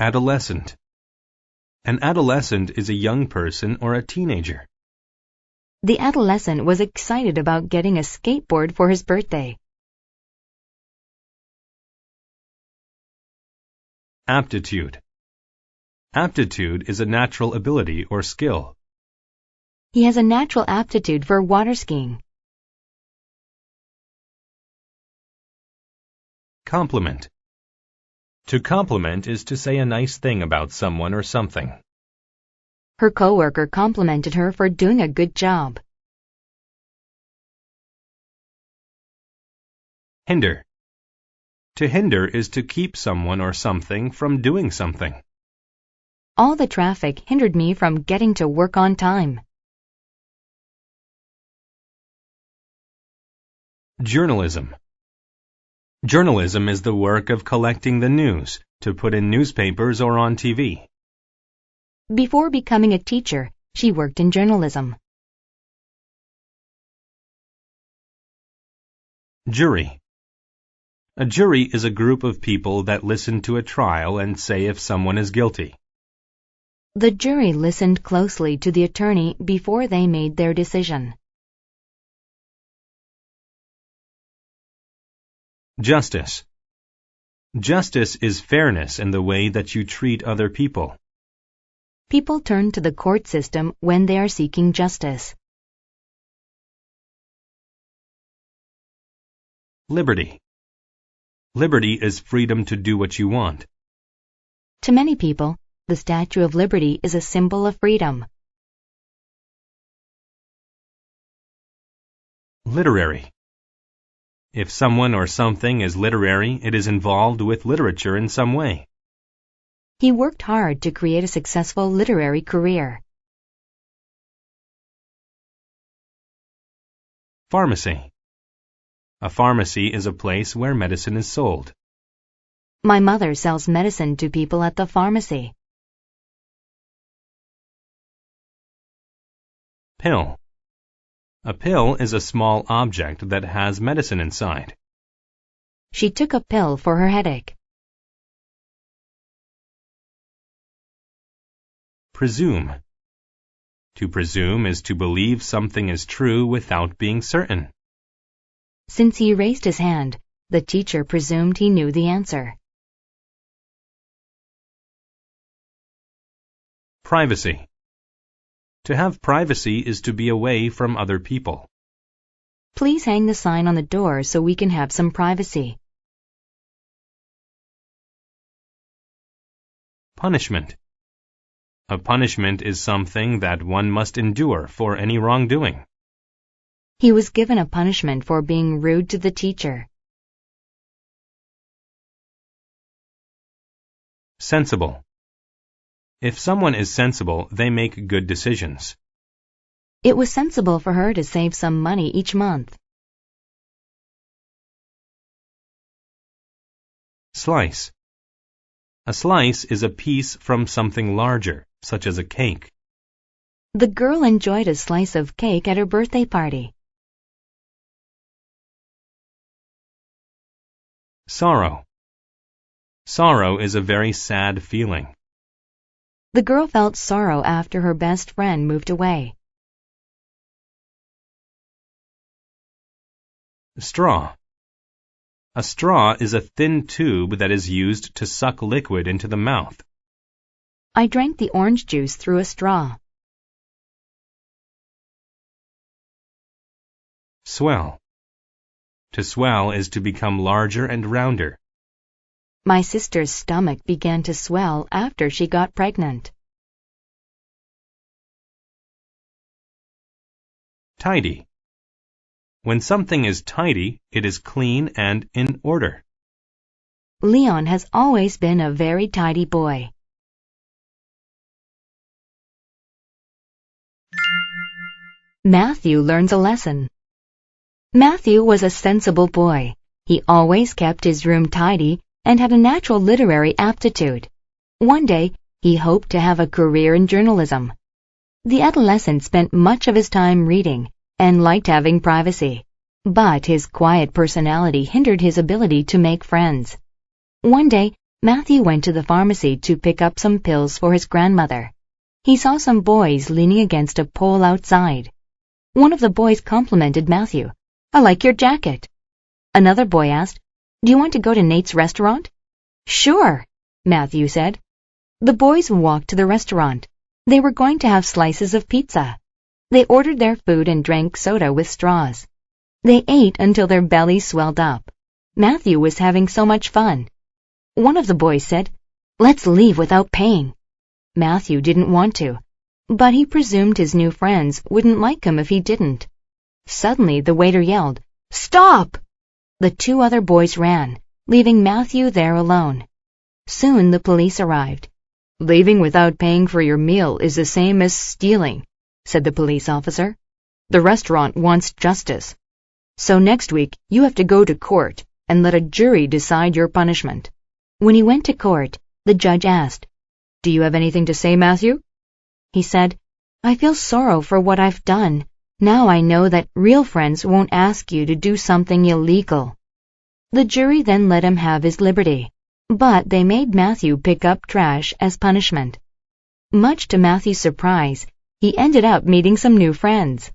Adolescent. An adolescent is a young person or a teenager. The adolescent was excited about getting a skateboard for his birthday. Aptitude. Aptitude is a natural ability or skill. He has a natural aptitude for water skiing. Compliment. To compliment is to say a nice thing about someone or something. Her coworker complimented her for doing a good job. Hinder. To hinder is to keep someone or something from doing something. All the traffic hindered me from getting to work on time. Journalism. Journalism is the work of collecting the news to put in newspapers or on TV. Before becoming a teacher, she worked in journalism. Jury. A jury is a group of people that listen to a trial and say if someone is guilty. The jury listened closely to the attorney before they made their decision. Justice. Justice is fairness in the way that you treat other people. People turn to the court system when they are seeking justice. Liberty. Liberty is freedom to do what you want. To many people, the Statue of Liberty is a symbol of freedom. Literary. If someone or something is literary, it is involved with literature in some way. He worked hard to create a successful literary career. Pharmacy. A pharmacy is a place where medicine is sold. My mother sells medicine to people at the pharmacy. Pill. A pill is a small object that has medicine inside. She took a pill for her headache. Presume. To presume is to believe something is true without being certain. Since he raised his hand, the teacher presumed he knew the answer. Privacy. To have privacy is to be away from other people. Please hang the sign on the door so we can have some privacy. Punishment. A punishment is something that one must endure for any wrongdoing. He was given a punishment for being rude to the teacher. Sensible. If someone is sensible, they make good decisions. It was sensible for her to save some money each month. Slice. A slice is a piece from something larger, such as a cake. The girl enjoyed a slice of cake at her birthday party. Sorrow. Sorrow is a very sad feeling. The girl felt sorrow after her best friend moved away. Straw. A straw is a thin tube that is used to suck liquid into the mouth. I drank the orange juice through a straw. Swell. To swell is to become larger and rounder. My sister's stomach began to swell after she got pregnant. Tidy. When something is tidy, it is clean and in order. Leon has always been a very tidy boy. Matthew learns a lesson. Matthew was a sensible boy. He always kept his room tidy and had a natural literary aptitude. One day, He hoped to have a career in journalism. The adolescent spent much of his time reading and liked having privacy, but his quiet personality hindered his ability to make friends. One day, Matthew went to the pharmacy to pick up some pills for his grandmother. He saw some boys leaning against a pole outside. One of the boys complimented Matthew. "I like your jacket." Another boy asked, "Do you want to go to Nate's restaurant?" "Sure," Matthew said. The boys walked to the restaurant. They were going to have slices of pizza. They ordered their food and drank soda with straws. They ate until their bellies swelled up. Matthew was having so much fun. One of the boys said, "Let's leave without paying." Matthew didn't want to, but he presumed his new friends wouldn't like him if he didn't. Suddenly the waiter yelled, "Stop!" The two other boys ran, leaving Matthew there alone. Soon the police arrived. "Leaving without paying for your meal is the same as stealing," said the police officer. "The restaurant wants justice. So next week you have to go to court and let a jury decide your punishment." When he went to court, the judge asked, "Do you have anything to say, Matthew?" He said, "I feel sorrow for what I've done. Now I know that real friends won't ask you to do something illegal." The jury then let him have his liberty, but they made Matthew pick up trash as punishment. Much to Matthew's surprise, he ended up meeting some new friends.